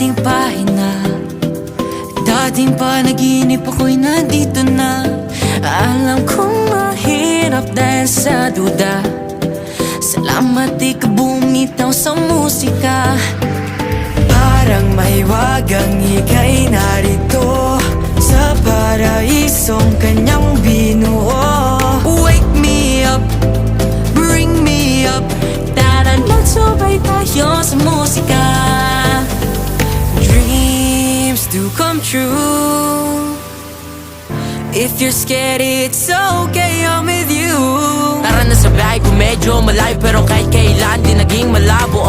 ating pahina. Dating panaginip ako'y nandito na. Alam kong mahirap dahil sa duda. Salamat di ka bumitaw sa musika. Parang may wagang ika'y narito sa paraisong kanyang binuo. Wake me up, bring me up. Tara magsubay tayo sa musika. Dreams do come true. If you're scared, it's okay, I'm with you. Tara na sa bahay ko medyo malayo, pero kahit kailan di naging malabo.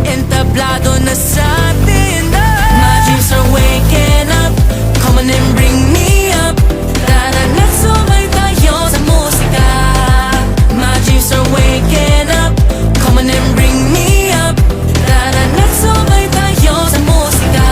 Entablado na sa atin. My dreams are waking up. Come on and bring me up. Tara na sumay tayo sa musika. My dreams are waking up. Come on and bring me up. Tara na sumay tayo sa musika.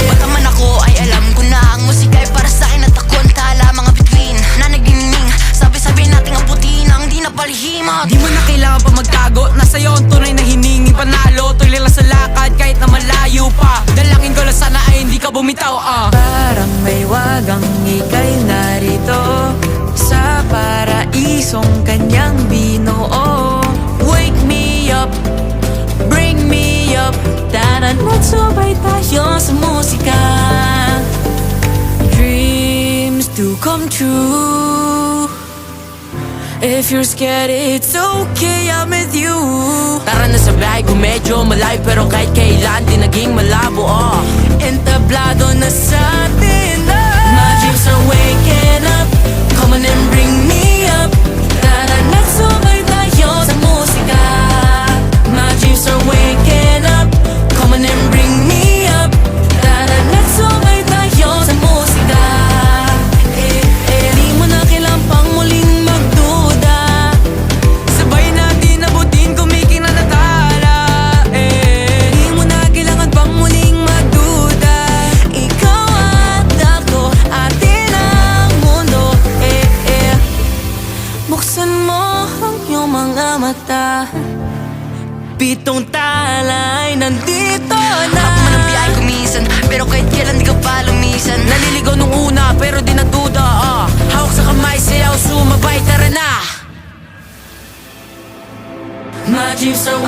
Bata man ako ay alam ko na ang musika ay para sa akin at ako ang tala. Mga bituin na nagniningning, sabi-sabi natin ang puti nang di napalihimat. Di mo na kailangan pa magtago, nasa iyo ang tunay na hiningi panalo. Tuloy lang sa lakad kahit na malayo pa. Dalangin ko lang sana ay hindi ka bumitaw. Parang may wagang ika'y narito sa paraisong kanyang binuo. Wake me up, bring me up. Tara magsubay tayo sa musika. Dreams do come true. If you're scared, it's okay, I'm with you. Tara na sa bahay ko medyo malayo, pero kahit kailan di naging malabo. Entablado na sa atin. My dreams are waking up. Come on and bring me up. Tara nagsubay tayo sa musika. My dreams are waking up. Come on and bring me up. Tara nagsubay tayo sa musika. Di mo na kailangan pang muling magduda. Sabay natin abutin, kumiking na natala. Di mo na kailangan pang muling magduda. Ikaw at ako, atin ang mundo. Buksan mo ang iyong mga mata. Pitong tala ay nandito na. Ako man ang biyahe ko minsan, pero kahit kailan di ka pa lumisan. Naliligaw nung una pero di natuda. Hawak sa kamay, sayaw, sumabay, tara na. My dreams are